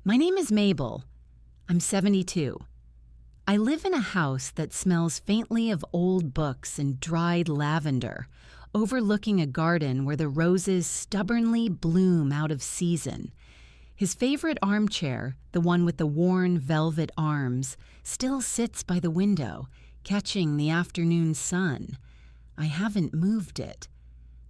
My name is Mabel. I'm 72. I live in a house that smells faintly of old books and dried lavender, overlooking a garden where the roses stubbornly bloom out of season. His favorite armchair, the one with the worn velvet arms, still sits by the window, catching the afternoon sun. I haven't moved it.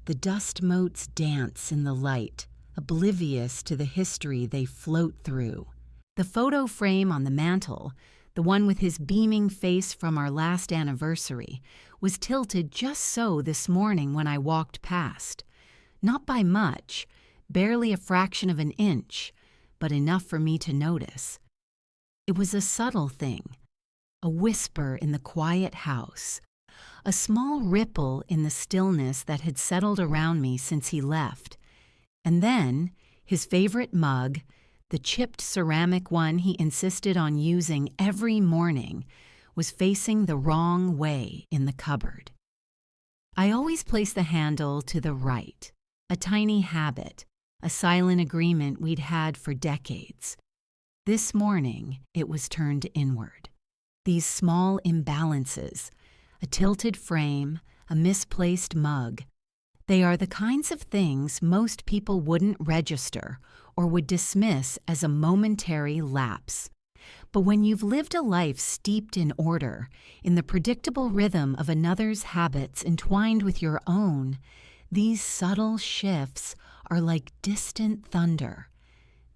The dust motes dance in the light, oblivious to the history they float through. The photo frame on the mantel, the one with his beaming face from our last anniversary, was tilted just so this morning when I walked past. Not by much, barely a fraction of an inch, but enough for me to notice. It was a subtle thing, a whisper in the quiet house, a small ripple in the stillness that had settled around me since he left. And then, his favorite mug, the chipped ceramic one he insisted on using every morning, was facing the wrong way in the cupboard. I always place the handle to the right, a tiny habit, a silent agreement we'd had for decades. This morning, it was turned inward. These small imbalances, a tilted frame, a misplaced mug, they are the kinds of things most people wouldn't register or would dismiss as a momentary lapse. But when you've lived a life steeped in order, in the predictable rhythm of another's habits entwined with your own, these subtle shifts are like distant thunder.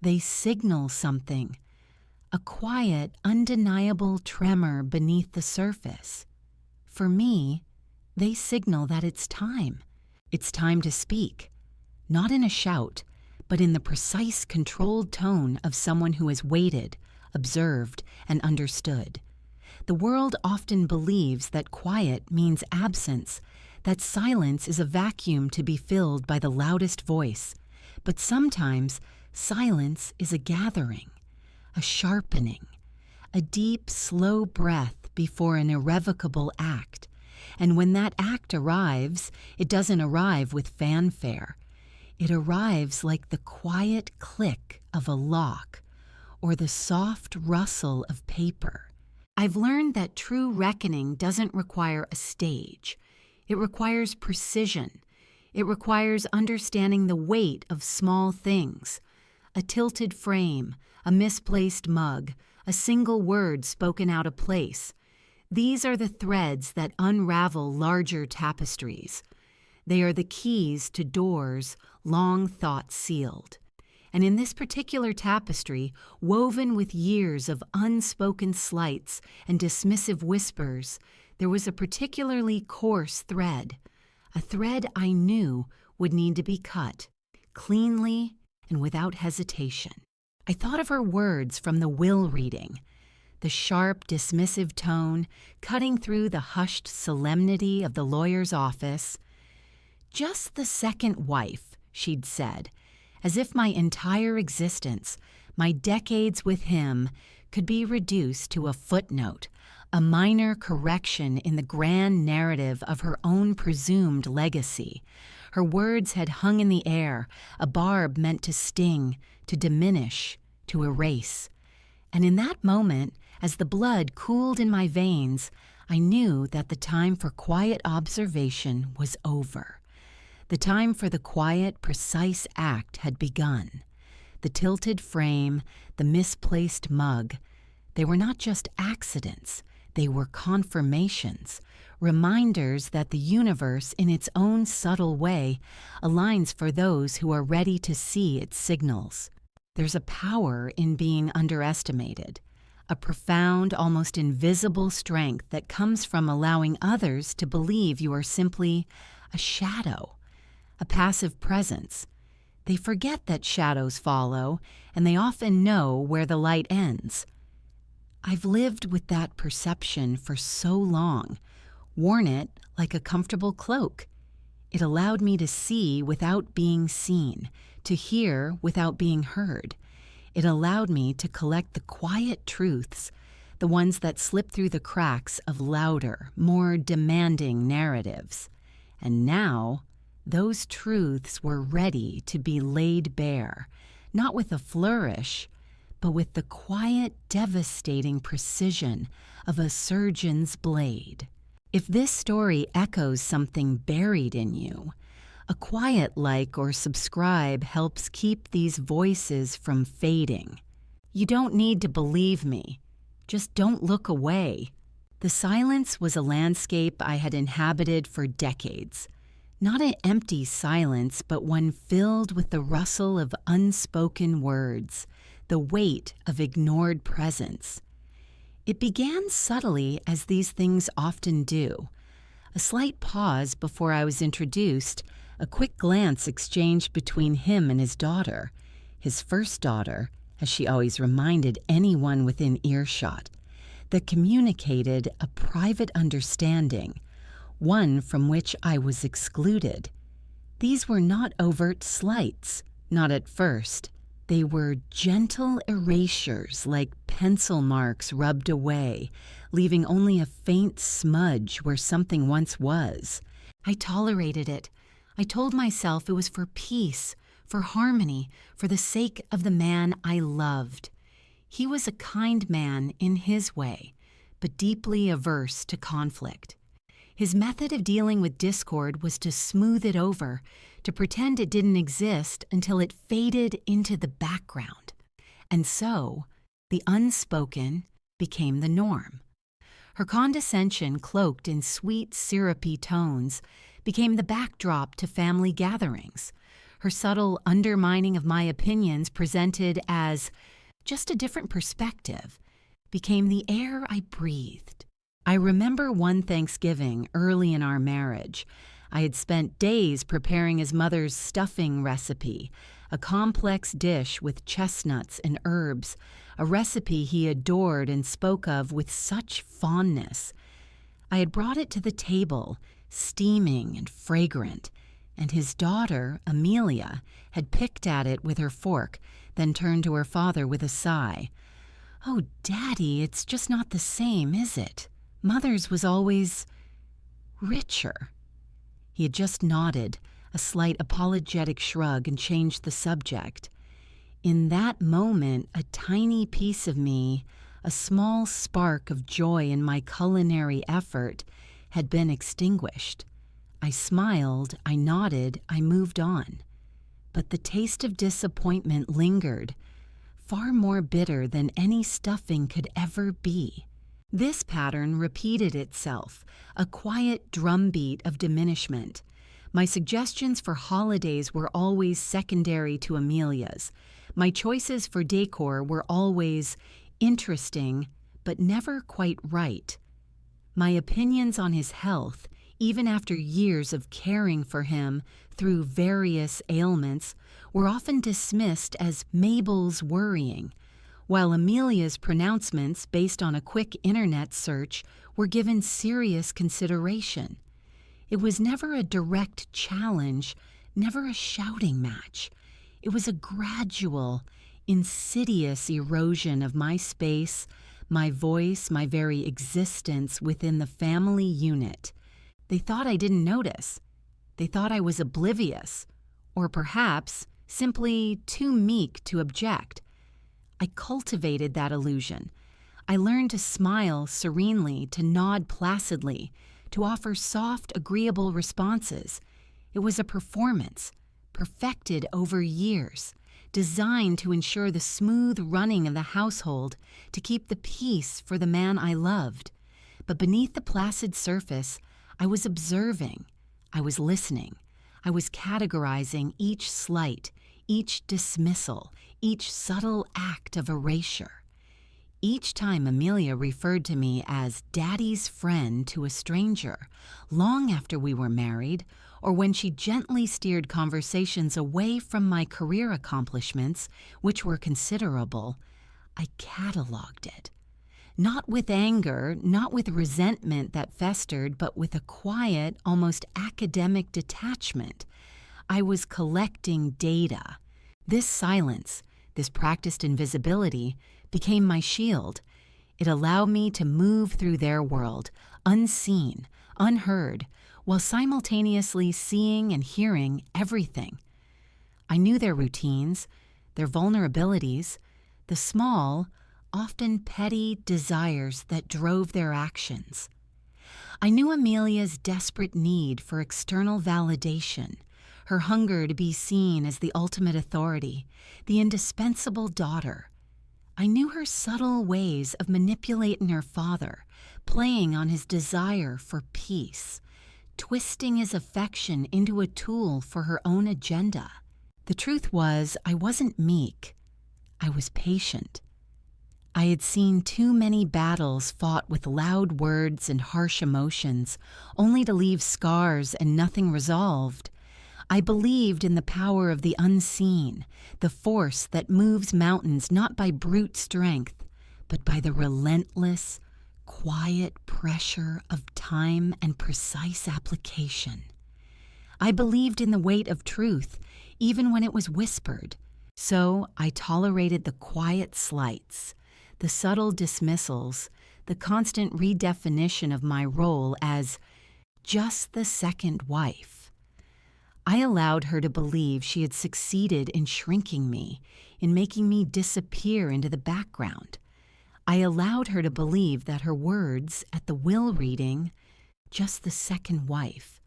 They signal something, a quiet, undeniable tremor beneath the surface. For me, they signal that it's time. It's time to speak, not in a shout, but in the precise, controlled tone of someone who has waited, observed, and understood. The world often believes that quiet means absence, that silence is a vacuum to be filled by the loudest voice. But sometimes silence is a gathering, a sharpening, a deep, slow breath before an irrevocable act. And when that act arrives, it doesn't arrive with fanfare. It arrives like the quiet click of a lock or the soft rustle of paper. I've learned that true reckoning doesn't require a stage. It requires precision. It requires understanding the weight of small things. A tilted frame, a misplaced mug, a single word spoken out of place. These are the threads that unravel larger tapestries. They are the keys to doors long thought sealed. And in this particular tapestry, woven with years of unspoken slights and dismissive whispers, there was a particularly coarse thread, a thread I knew would need to be cut, cleanly and without hesitation. I thought of her words from the will reading, the sharp, dismissive tone cutting through the hushed solemnity of the lawyer's office. "Just the second wife," she'd said, as if my entire existence, my decades with him, could be reduced to a footnote, a minor correction in the grand narrative of her own presumed legacy. Her words had hung in the air, a barb meant to sting, to diminish, to erase. And in that moment, as the blood cooled in my veins, I knew that the time for quiet observation was over. The time for the quiet, precise act had begun. The tilted frame, the misplaced mug, they were not just accidents, they were confirmations, reminders that the universe, in its own subtle way, aligns for those who are ready to see its signals. There's a power in being underestimated, a profound, almost invisible strength that comes from allowing others to believe you are simply a shadow, a passive presence. They forget that shadows follow, and they often know where the light ends. I've lived with that perception for so long, worn it like a comfortable cloak. It allowed me to see without being seen, to hear without being heard. It allowed me to collect the quiet truths, the ones that slip through the cracks of louder, more demanding narratives. And now, those truths were ready to be laid bare, not with a flourish, but with the quiet, devastating precision of a surgeon's blade. If this story echoes something buried in you, a quiet like or subscribe helps keep these voices from fading. You don't need to believe me. Just don't look away. The silence was a landscape I had inhabited for decades. Not an empty silence, but one filled with the rustle of unspoken words, the weight of ignored presence. It began subtly, as these things often do. A slight pause before I was introduced, a quick glance exchanged between him and his daughter, his first daughter, as she always reminded anyone within earshot, that communicated a private understanding, one from which I was excluded. These were not overt slights, not at first. They were gentle erasures like pencil marks rubbed away, leaving only a faint smudge where something once was. I tolerated it. I told myself it was for peace, for harmony, for the sake of the man I loved. He was a kind man in his way, but deeply averse to conflict. His method of dealing with discord was to smooth it over, to pretend it didn't exist until it faded into the background. And so, the unspoken became the norm. Her condescension, cloaked in sweet, syrupy tones, became the backdrop to family gatherings. Her subtle undermining of my opinions, presented as just a different perspective, became the air I breathed. I remember one Thanksgiving early in our marriage. I had spent days preparing his mother's stuffing recipe, a complex dish with chestnuts and herbs, a recipe he adored and spoke of with such fondness. I had brought it to the table, steaming and fragrant, and his daughter, Amelia, had picked at it with her fork, then turned to her father with a sigh. "Oh, Daddy, it's just not the same, is it? Mother's was always richer." He had just nodded, a slight apologetic shrug, and changed the subject. In that moment, a tiny piece of me, a small spark of joy in my culinary effort, had been extinguished. I smiled, I nodded, I moved on. But the taste of disappointment lingered, far more bitter than any stuffing could ever be. This pattern repeated itself, a quiet drumbeat of diminishment. My suggestions for holidays were always secondary to Amelia's. My choices for decor were always interesting, but never quite right. My opinions on his health, even after years of caring for him through various ailments, were often dismissed as Mabel's worrying, while Amelia's pronouncements based on a quick internet search were given serious consideration. It was never a direct challenge, never a shouting match. It was a gradual, insidious erosion of my space, my voice, my very existence within the family unit. They thought I didn't notice. They thought I was oblivious, or perhaps simply too meek to object. I cultivated that illusion. I learned to smile serenely, to nod placidly, to offer soft, agreeable responses. It was a performance, perfected over years, designed to ensure the smooth running of the household, to keep the peace for the man I loved. But beneath the placid surface, I was observing, I was listening, I was categorizing each slight, each dismissal, each subtle act of erasure. Each time Amelia referred to me as Daddy's friend to a stranger, long after we were married, or when she gently steered conversations away from my career accomplishments, which were considerable, I cataloged it. Not with anger, not with resentment that festered, but with a quiet, almost academic detachment. I was collecting data. This silence, this practiced invisibility, became my shield. It allowed me to move through their world, unseen, unheard, while simultaneously seeing and hearing everything. I knew their routines, their vulnerabilities, the small, often petty desires that drove their actions. I knew Amelia's desperate need for external validation, her hunger to be seen as the ultimate authority, the indispensable daughter. I knew her subtle ways of manipulating her father, playing on his desire for peace, twisting his affection into a tool for her own agenda. The truth was, I wasn't meek. I was patient. I had seen too many battles fought with loud words and harsh emotions, only to leave scars and nothing resolved. I believed in the power of the unseen, the force that moves mountains not by brute strength, but by the relentless, quiet pressure of time and precise application. I believed in the weight of truth, even when it was whispered. So I tolerated the quiet slights, the subtle dismissals, the constant redefinition of my role as just the second wife. I allowed her to believe she had succeeded in shrinking me, in making me disappear into the background. I allowed her to believe that her words at the will reading, just the second wife,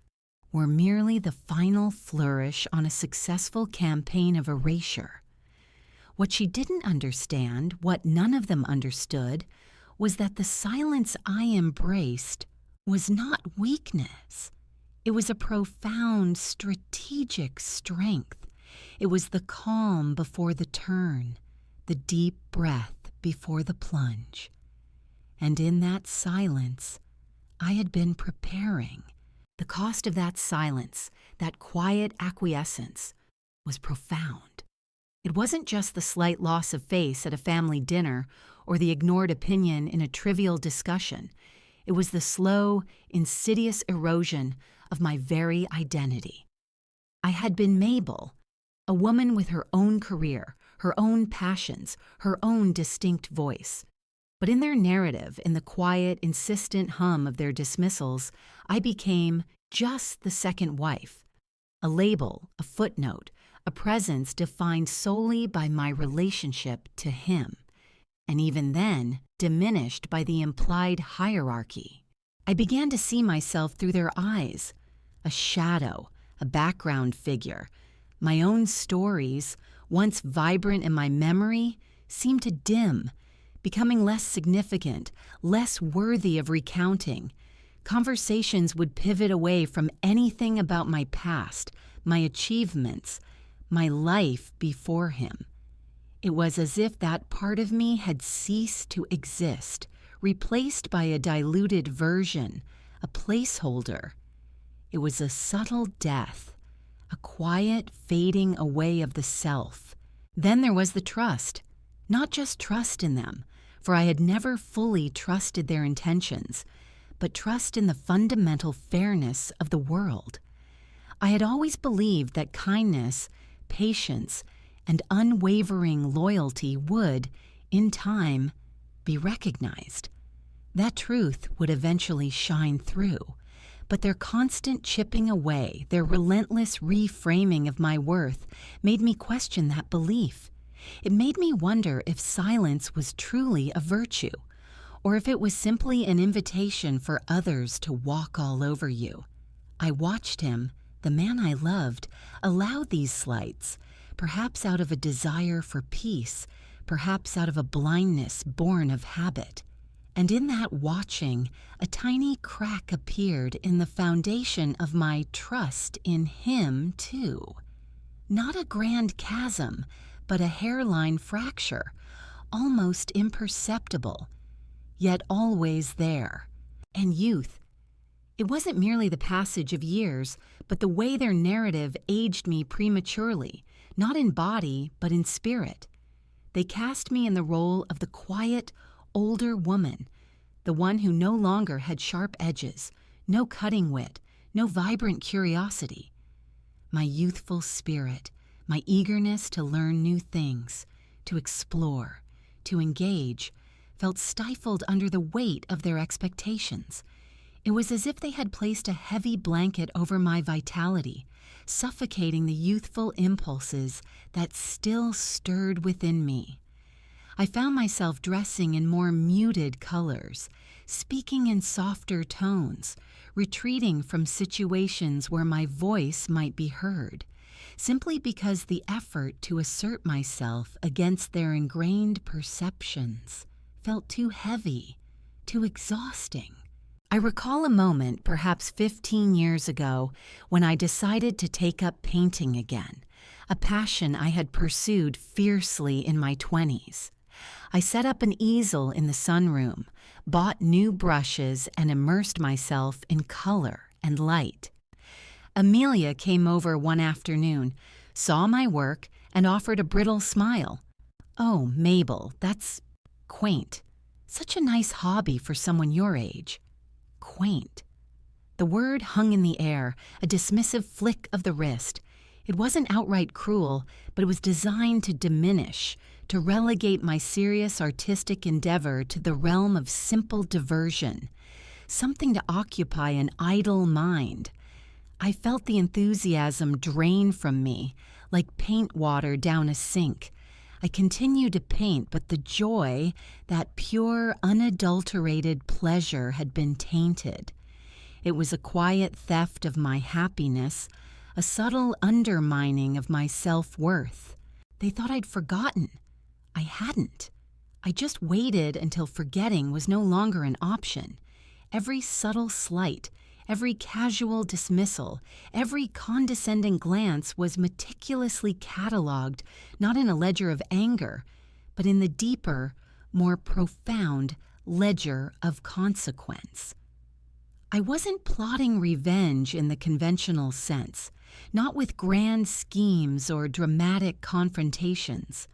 were merely the final flourish on a successful campaign of erasure. What she didn't understand, what none of them understood, was that the silence I embraced was not weakness. It was a profound, strategic strength. It was the calm before the turn, the deep breath before the plunge. And in that silence, I had been preparing. The cost of that silence, that quiet acquiescence, was profound. It wasn't just the slight loss of face at a family dinner or the ignored opinion in a trivial discussion. It was the slow, insidious erosion of my very identity. I had been Mabel, a woman with her own career, her own passions, her own distinct voice. But in their narrative, in the quiet, insistent hum of their dismissals, I became just the second wife, a label, a footnote, a presence defined solely by my relationship to him, and even then diminished by the implied hierarchy. I began to see myself through their eyes, a shadow, a background figure. My own stories, once vibrant in my memory, seemed to dim, becoming less significant, less worthy of recounting. Conversations would pivot away from anything about my past, my achievements, my life before him. It was as if that part of me had ceased to exist, replaced by a diluted version, a placeholder. It was a subtle death, a quiet fading away of the self. Then there was the trust, not just trust in them, for I had never fully trusted their intentions, but trust in the fundamental fairness of the world. I had always believed that kindness, patience, and unwavering loyalty would, in time, be recognized. That truth would eventually shine through, but their constant chipping away, their relentless reframing of my worth, made me question that belief. It made me wonder if silence was truly a virtue, or if it was simply an invitation for others to walk all over you. I watched him, the man I loved, allow these slights, perhaps out of a desire for peace, perhaps out of a blindness born of habit. And in that watching, a tiny crack appeared in the foundation of my trust in him, too. Not a grand chasm, but a hairline fracture, almost imperceptible, yet always there. And youth. It wasn't merely the passage of years, but the way their narrative aged me prematurely, not in body, but in spirit. They cast me in the role of the quiet, older woman, the one who no longer had sharp edges, no cutting wit, no vibrant curiosity. My youthful spirit, my eagerness to learn new things, to explore, to engage, felt stifled under the weight of their expectations. It was as if they had placed a heavy blanket over my vitality, suffocating the youthful impulses that still stirred within me. I found myself dressing in more muted colors, speaking in softer tones, retreating from situations where my voice might be heard, simply because the effort to assert myself against their ingrained perceptions felt too heavy, too exhausting. I recall a moment, perhaps 15 years ago, when I decided to take up painting again, a passion I had pursued fiercely in my 20s. I set up an easel in the sunroom, bought new brushes, and immersed myself in color and light. Amelia came over one afternoon, saw my work, and offered a brittle smile. "Oh, Mabel, that's quaint. Such a nice hobby for someone your age." Quaint. The word hung in the air, a dismissive flick of the wrist. It wasn't outright cruel, but it was designed to diminish, to relegate my serious artistic endeavor to the realm of simple diversion, something to occupy an idle mind. I felt the enthusiasm drain from me, like paint water down a sink. I continued to paint, but the joy, that pure, unadulterated pleasure, had been tainted. It was a quiet theft of my happiness, a subtle undermining of my self-worth. They thought I'd forgotten. I hadn't. I just waited until forgetting was no longer an option. Every subtle slight, every casual dismissal, every condescending glance was meticulously catalogued, not in a ledger of anger, but in the deeper, more profound ledger of consequence. I wasn't plotting revenge in the conventional sense, not with grand schemes or dramatic confrontations.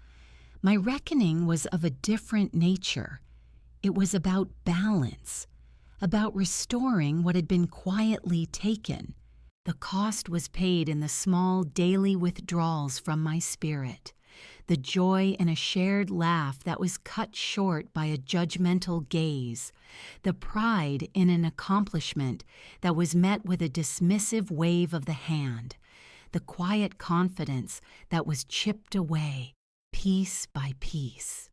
My reckoning was of a different nature. It was about balance, about restoring what had been quietly taken. The cost was paid in the small daily withdrawals from my spirit, the joy in a shared laugh that was cut short by a judgmental gaze, the pride in an accomplishment that was met with a dismissive wave of the hand, the quiet confidence that was chipped away, piece by piece.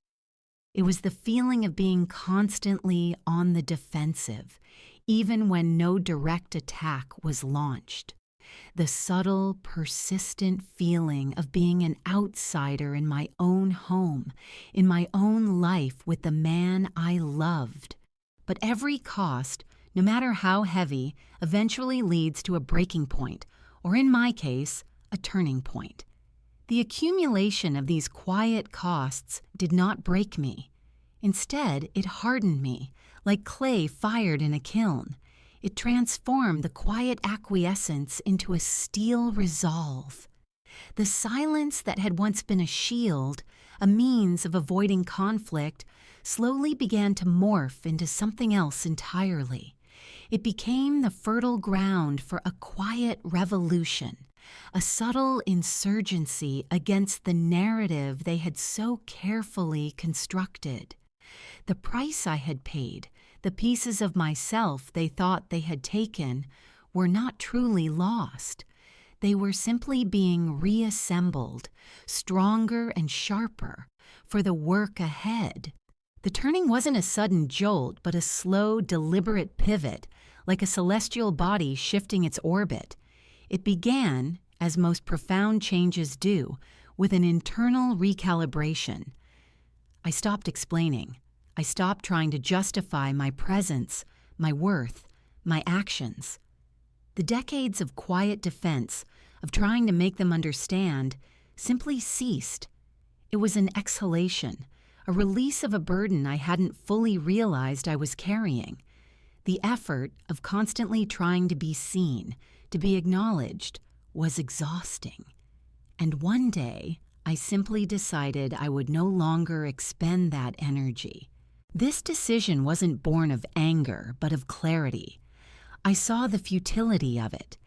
It was the feeling of being constantly on the defensive, even when no direct attack was launched. The subtle, persistent feeling of being an outsider in my own home, in my own life with the man I loved. But every cost, no matter how heavy, eventually leads to a breaking point, or in my case, a turning point. The accumulation of these quiet costs did not break me. Instead, it hardened me, like clay fired in a kiln. It transformed the quiet acquiescence into a steel resolve. The silence that had once been a shield, a means of avoiding conflict, slowly began to morph into something else entirely. It became the fertile ground for a quiet revolution, a subtle insurgency against the narrative they had so carefully constructed. The price I had paid, the pieces of myself they thought they had taken, were not truly lost. They were simply being reassembled, stronger and sharper, for the work ahead. The turning wasn't a sudden jolt, but a slow, deliberate pivot, like a celestial body shifting its orbit. It began, as most profound changes do, with an internal recalibration. I stopped explaining. I stopped trying to justify my presence, my worth, my actions. The decades of quiet defense, of trying to make them understand, simply ceased. It was an exhalation, a release of a burden I hadn't fully realized I was carrying. The effort of constantly trying to be seen, to be acknowledged, was exhausting. And one day, I simply decided I would no longer expend that energy. This decision wasn't born of anger, but of clarity. I saw the futility of it.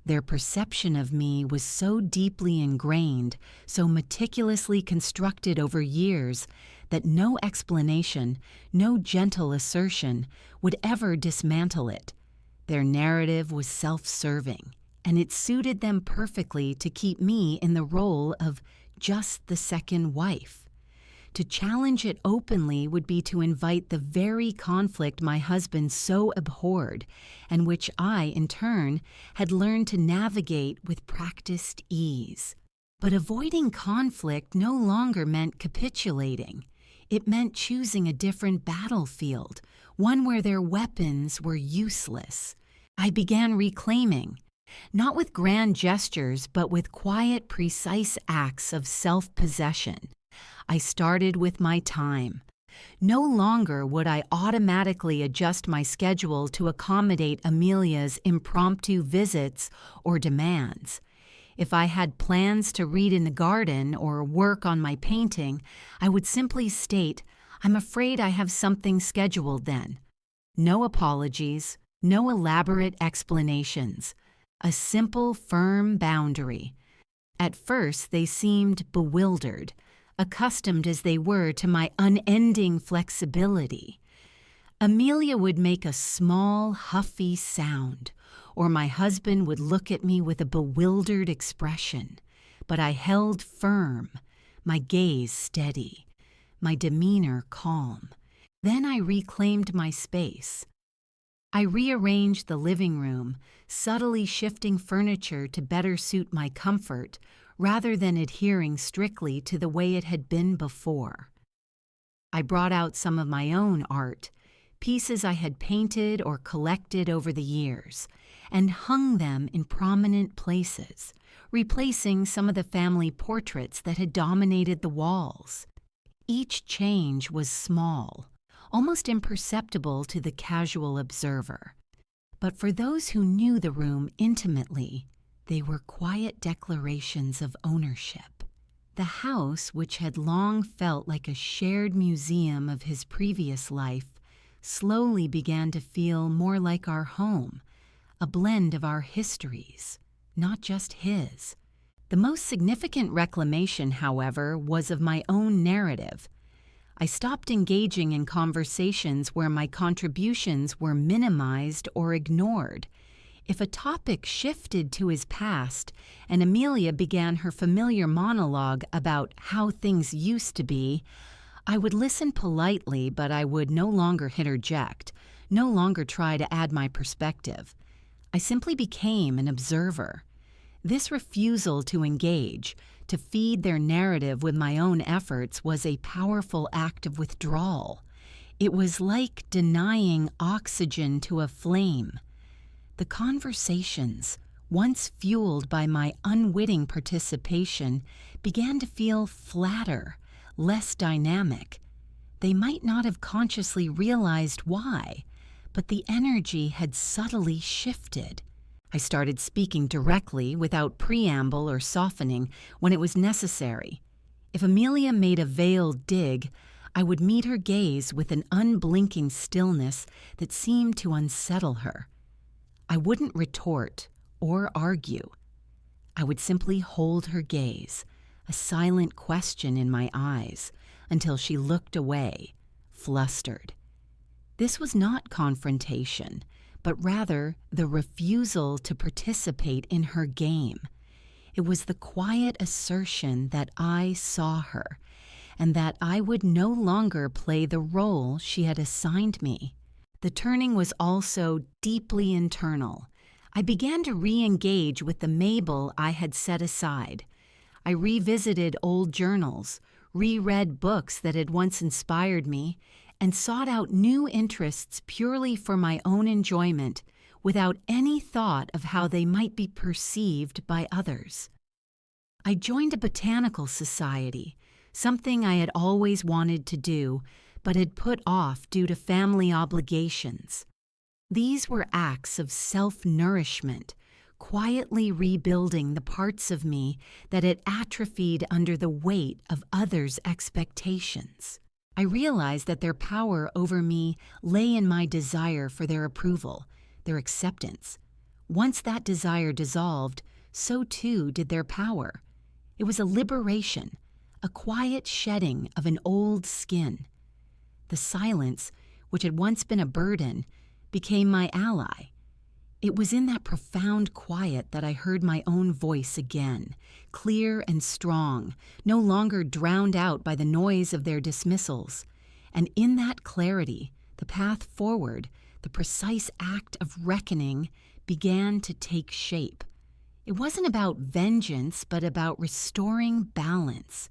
Their perception of me was so deeply ingrained, so meticulously constructed over years, that no explanation, no gentle assertion, would ever dismantle it. Their narrative was self-serving, and it suited them perfectly to keep me in the role of just the second wife. To challenge it openly would be to invite the very conflict my husband so abhorred, and which I, in turn, had learned to navigate with practiced ease. But avoiding conflict no longer meant capitulating. It meant choosing a different battlefield, one where their weapons were useless. I began reclaiming, not with grand gestures, but with quiet, precise acts of self-possession. I started with my time. No longer would I automatically adjust my schedule to accommodate Amelia's impromptu visits or demands. If I had plans to read in the garden or work on my painting, I would simply state, "I'm afraid I have something scheduled then." No apologies, no elaborate explanations. A simple, firm boundary. At first, they seemed bewildered, accustomed as they were to my unending flexibility. Amelia would make a small, huffy sound, or my husband would look at me with a bewildered expression. But I held firm, my gaze steady, my demeanor calm. Then I reclaimed my space. I rearranged the living room, subtly shifting furniture to better suit my comfort, rather than adhering strictly to the way it had been before. I brought out some of my own art, pieces I had painted or collected over the years, and hung them in prominent places, replacing some of the family portraits that had dominated the walls. Each change was small, almost imperceptible to the casual observer. But for those who knew the room intimately, they were quiet declarations of ownership. The house, which had long felt like a shared museum of his previous life, slowly began to feel more like our home, a blend of our histories, not just his. The most significant reclamation, however, was of my own narrative. I stopped engaging in conversations where my contributions were minimized or ignored. If a topic shifted to his past and Amelia began her familiar monologue about how things used to be, I would listen politely, but I would no longer interject, no longer try to add my perspective. I simply became an observer. This refusal to engage, to feed their narrative with my own efforts, was a powerful act of withdrawal. It was like denying oxygen to a flame. The conversations, once fueled by my unwitting participation, began to feel flatter, less dynamic. They might not have consciously realized why, but the energy had subtly shifted. I started speaking directly, without preamble or softening, when it was necessary. If Amelia made a veiled dig, I would meet her gaze with an unblinking stillness that seemed to unsettle her. I wouldn't retort or argue. I would simply hold her gaze, a silent question in my eyes, until she looked away, flustered. This was not confrontation, but rather the refusal to participate in her game. It was the quiet assertion that I saw her, and that I would no longer play the role she had assigned me. The turning was also deeply internal. I began to re-engage with the Mabel I had set aside. I revisited old journals, reread books that had once inspired me, and sought out new interests purely for my own enjoyment, without any thought of how they might be perceived by others. I joined a botanical society, something I had always wanted to do, but had put off due to family obligations. These were acts of self-nourishment, quietly rebuilding the parts of me that had atrophied under the weight of others' expectations. I realized that their power over me lay in my desire for their approval, their acceptance. Once that desire dissolved, so too did their power. It was a liberation, a quiet shedding of an old skin. The silence, which had once been a burden, became my ally. It was in that profound quiet that I heard my own voice again, clear and strong, no longer drowned out by the noise of their dismissals. And in that clarity, the path forward, the precise act of reckoning, began to take shape. It wasn't about vengeance, but about restoring balance,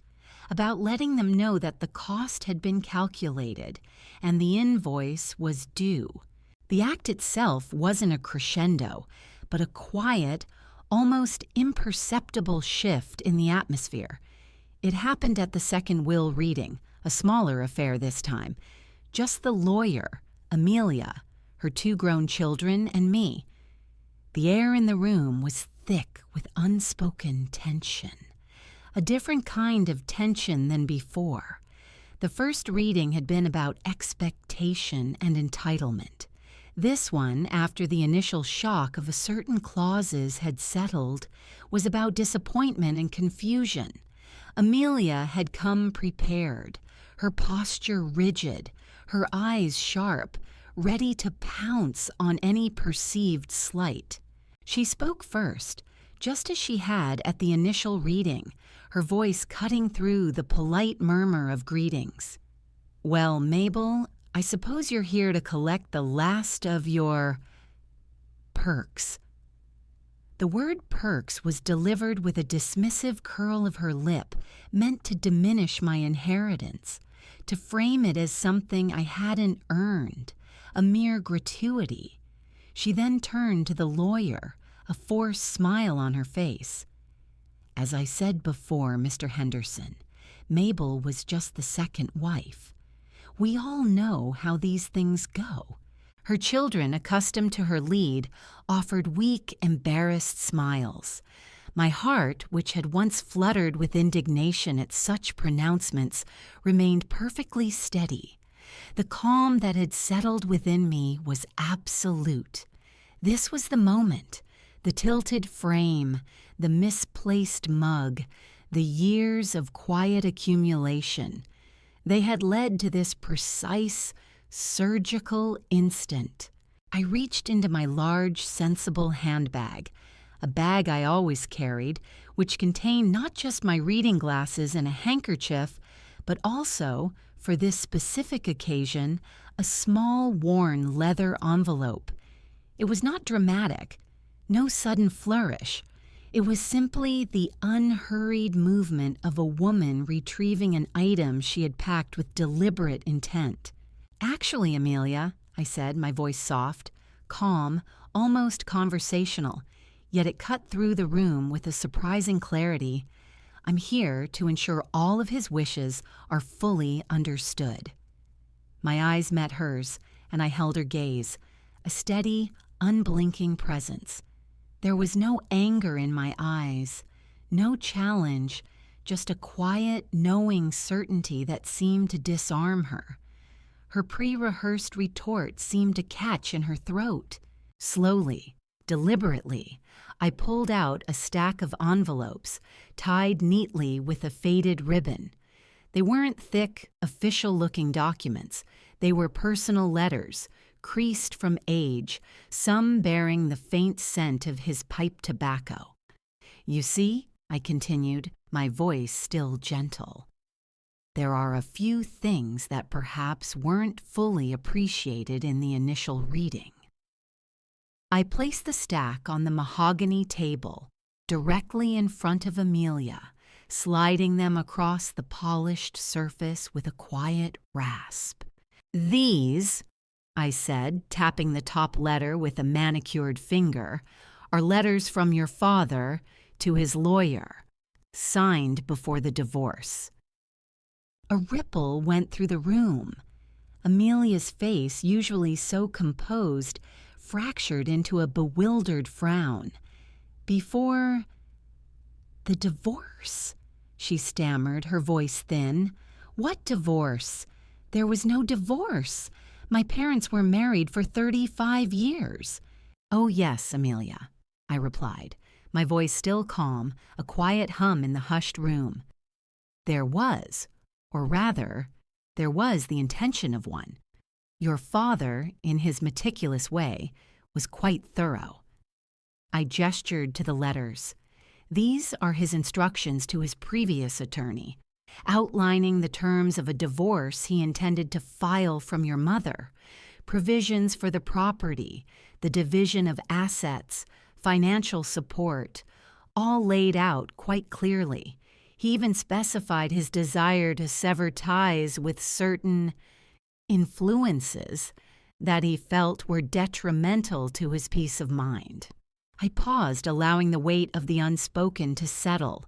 about letting them know that the cost had been calculated and the invoice was due. The act itself wasn't a crescendo, but a quiet, almost imperceptible shift in the atmosphere. It happened at the second will reading, a smaller affair this time. Just the lawyer, Amelia, her 2 grown children, and me. The air in the room was thick with unspoken tension. A different kind of tension than before. The first reading had been about expectation and entitlement. This one, after the initial shock of a certain clauses had settled, was about disappointment and confusion. Amelia had come prepared, her posture rigid, her eyes sharp, ready to pounce on any perceived slight. She spoke first, just as she had at the initial reading, her voice cutting through the polite murmur of greetings. "Well, Mabel, I suppose you're here to collect the last of your perks." The word perks was delivered with a dismissive curl of her lip, meant to diminish my inheritance, to frame it as something I hadn't earned, a mere gratuity. She then turned to the lawyer, a forced smile on her face. "As I said before, Mr. Henderson, Mabel was just the second wife. We all know how these things go." Her children, accustomed to her lead, offered weak, embarrassed smiles. My heart, which had once fluttered with indignation at such pronouncements, remained perfectly steady. The calm that had settled within me was absolute. This was the moment, the tilted frame, the misplaced mug, the years of quiet accumulation. They had led to this precise, surgical instant. I reached into my large, sensible handbag, a bag I always carried, which contained not just my reading glasses and a handkerchief, but also, for this specific occasion, a small, worn leather envelope. It was not dramatic, no sudden flourish. It was simply the unhurried movement of a woman retrieving an item she had packed with deliberate intent. "Actually, Amelia," I said, my voice soft, calm, almost conversational, yet it cut through the room with a surprising clarity, "I'm here to ensure all of his wishes are fully understood." My eyes met hers, and I held her gaze, a steady, unblinking presence. There was no anger in my eyes, no challenge, just a quiet, knowing certainty that seemed to disarm her. Her pre-rehearsed retort seemed to catch in her throat. Slowly, deliberately, I pulled out a stack of envelopes, tied neatly with a faded ribbon. They weren't thick, official-looking documents. They were personal letters, creased from age, some bearing the faint scent of his pipe tobacco. "You see," I continued, my voice still gentle, "there are a few things that perhaps weren't fully appreciated in the initial reading." I placed the stack on the mahogany table, directly in front of Amelia, sliding them across the polished surface with a quiet rasp. "These," I said, tapping the top letter with a manicured finger, "are letters from your father to his lawyer, signed before the divorce." A ripple went through the room. Amelia's face, usually so composed, fractured into a bewildered frown. "Before the divorce?" she stammered, her voice thin. "What divorce? There was no divorce. My parents were married for 35 years. "Oh, yes, Amelia," I replied, my voice still calm, a quiet hum in the hushed room. "There was, or rather, there was the intention of one. Your father, in his meticulous way, was quite thorough. I gestured to the letters. These are his instructions to his previous attorney, outlining the terms of a divorce he intended to file from your mother, provisions for the property, the division of assets, financial support, all laid out quite clearly. He even specified his desire to sever ties with certain influences that he felt were detrimental to his peace of mind. I paused, allowing the weight of the unspoken to settle.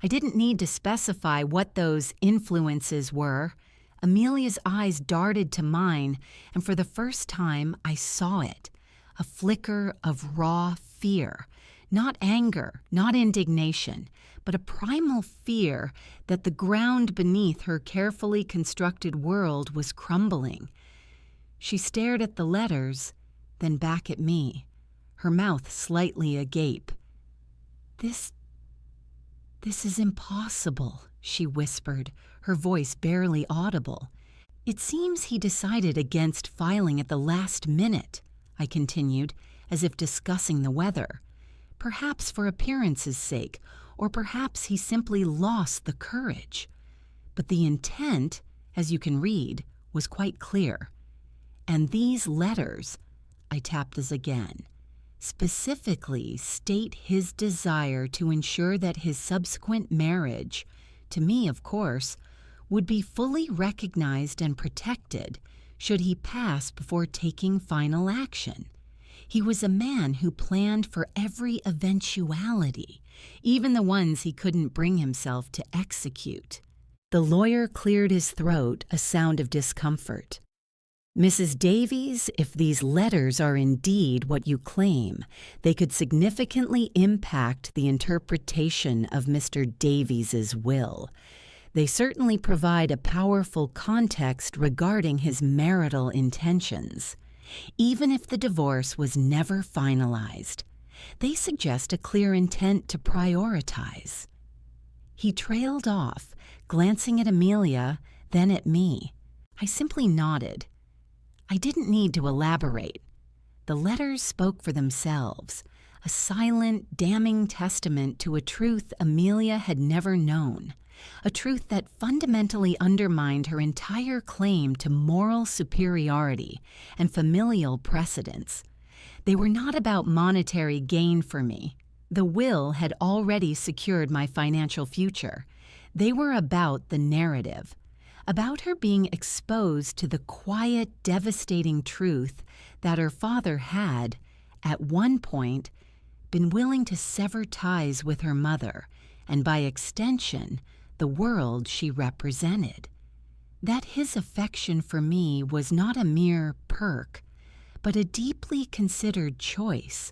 I didn't need to specify what those influences were. Amelia's eyes darted to mine, and for the first time I saw it, a flicker of raw fear. Not anger, not indignation, but a primal fear that the ground beneath her carefully constructed world was crumbling. She stared at the letters, then back at me, her mouth slightly agape. This is impossible," she whispered, her voice barely audible. "It seems he decided against filing at the last minute," I continued, as if discussing the weather. "Perhaps for appearance's sake, or perhaps he simply lost the courage. But the intent, as you can read, was quite clear. And these letters," I tapped us again, "specifically state his desire to ensure that his subsequent marriage, to me of course, would be fully recognized and protected should he pass before taking final action. He was a man who planned for every eventuality, even the ones he couldn't bring himself to execute." The lawyer cleared his throat, a sound of discomfort. "Mrs. Davies, if these letters are indeed what you claim, they could significantly impact the interpretation of Mr. Davies's will. They certainly provide a powerful context regarding his marital intentions. Even if the divorce was never finalized, they suggest a clear intent to prioritize." He trailed off, glancing at Amelia, then at me. I simply nodded. I didn't need to elaborate. The letters spoke for themselves, a silent, damning testament to a truth Amelia had never known, a truth that fundamentally undermined her entire claim to moral superiority and familial precedence. They were not about monetary gain for me. The will had already secured my financial future. They were about the narrative, about her being exposed to the quiet, devastating truth that her father had, at one point, been willing to sever ties with her mother, and by extension, the world she represented. That his affection for me was not a mere perk, but a deeply considered choice,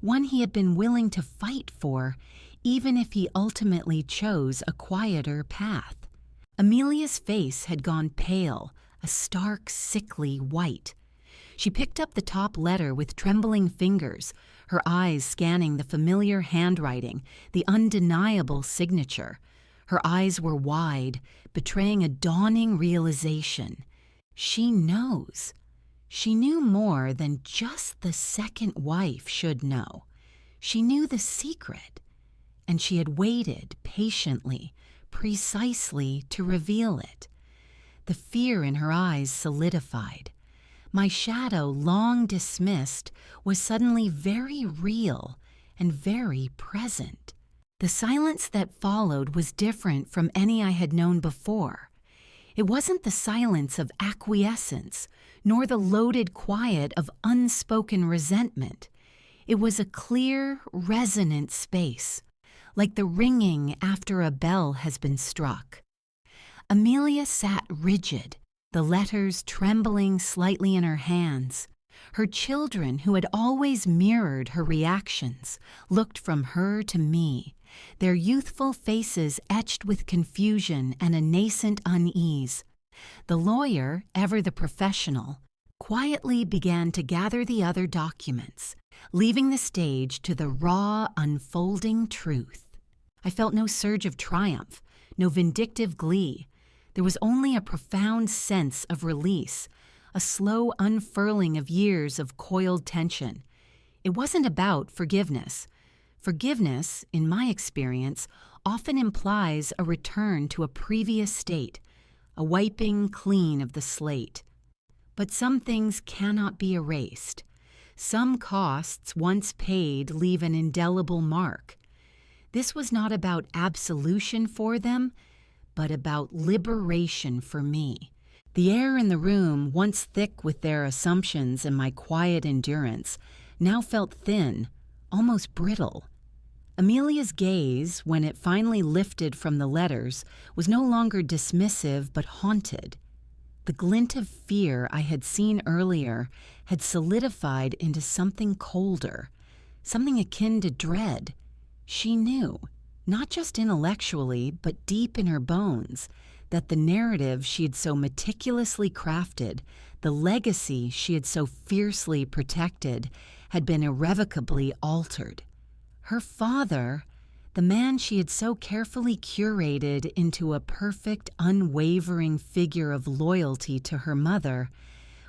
one he had been willing to fight for, even if he ultimately chose a quieter path. Amelia's face had gone pale, a stark, sickly white. She picked up the top letter with trembling fingers, her eyes scanning the familiar handwriting, the undeniable signature. Her eyes were wide, betraying a dawning realization. She knows. She knew more than just the second wife should know. She knew the secret, and she had waited patiently, precisely to reveal it. The fear in her eyes solidified. My shadow, long dismissed, was suddenly very real and very present. The silence that followed was different from any I had known before. It wasn't the silence of acquiescence, nor the loaded quiet of unspoken resentment. It was a clear, resonant space, like the ringing after a bell has been struck. Amelia sat rigid, the letters trembling slightly in her hands. Her children, who had always mirrored her reactions, looked from her to me, their youthful faces etched with confusion and a nascent unease. The lawyer, ever the professional, quietly began to gather the other documents, leaving the stage to the raw, unfolding truth. I felt no surge of triumph, no vindictive glee. There was only a profound sense of release, a slow unfurling of years of coiled tension. It wasn't about forgiveness. Forgiveness, in my experience, often implies a return to a previous state, a wiping clean of the slate. But some things cannot be erased. Some costs once paid leave an indelible mark. This was not about absolution for them, but about liberation for me. The air in the room, once thick with their assumptions and my quiet endurance, now felt thin, almost brittle. Amelia's gaze, when it finally lifted from the letters, was no longer dismissive but haunted. The glint of fear I had seen earlier had solidified into something colder, something akin to dread. She knew, not just intellectually, but deep in her bones, that the narrative she had so meticulously crafted, the legacy she had so fiercely protected, had been irrevocably altered. Her father, the man she had so carefully curated into a perfect, unwavering figure of loyalty to her mother,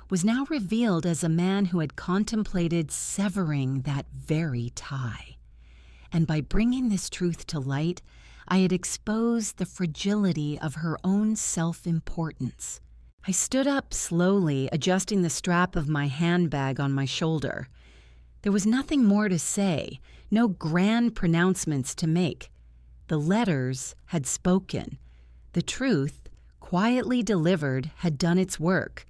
was now revealed as a man who had contemplated severing that very tie. And by bringing this truth to light, I had exposed the fragility of her own self-importance. I stood up slowly, adjusting the strap of my handbag on my shoulder. There was nothing more to say, no grand pronouncements to make. The letters had spoken. The truth, quietly delivered, had done its work.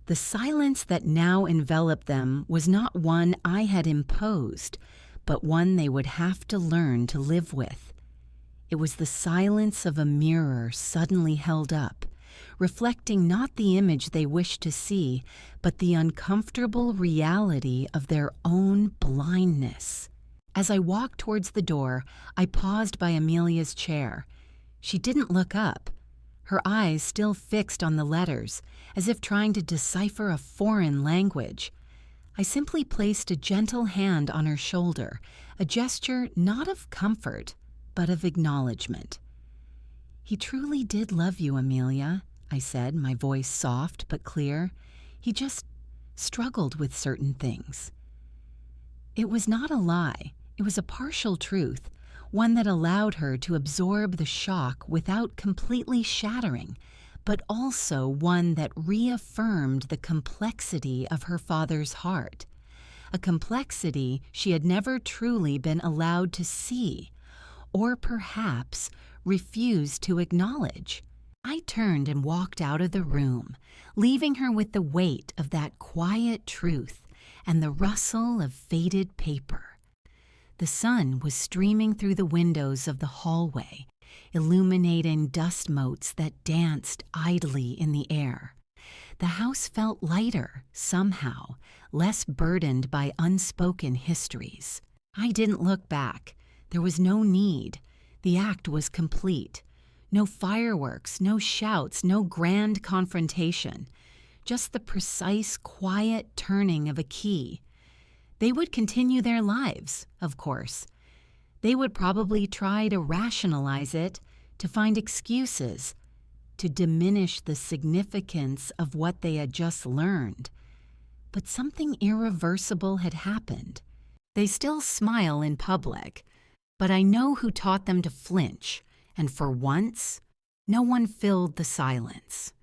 The silence that now enveloped them was not one I had imposed, but one they would have to learn to live with. It was the silence of a mirror suddenly held up, reflecting not the image they wished to see, but the uncomfortable reality of their own blindness. As I walked towards the door, I paused by Amelia's chair. She didn't look up, her eyes still fixed on the letters, as if trying to decipher a foreign language. I simply placed a gentle hand on her shoulder, a gesture not of comfort, but of acknowledgement. "He truly did love you, Amelia," I said, my voice soft but clear. "He just struggled with certain things." It was not a lie. It was a partial truth, one that allowed her to absorb the shock without completely shattering, but also one that reaffirmed the complexity of her father's heart, a complexity she had never truly been allowed to see, or perhaps refused to acknowledge. I turned and walked out of the room, leaving her with the weight of that quiet truth and the rustle of faded paper. The sun was streaming through the windows of the hallway, illuminating dust motes that danced idly in the air. The house felt lighter, somehow, less burdened by unspoken histories. I didn't look back. There was no need. The act was complete. No fireworks, no shouts, no grand confrontation. Just the precise, quiet turning of a key. They would continue their lives, of course. They would probably try to rationalize it, to find excuses, to diminish the significance of what they had just learned. But something irreversible had happened. They still smile in public, but I know who taught them to flinch, and for once, no one filled the silence.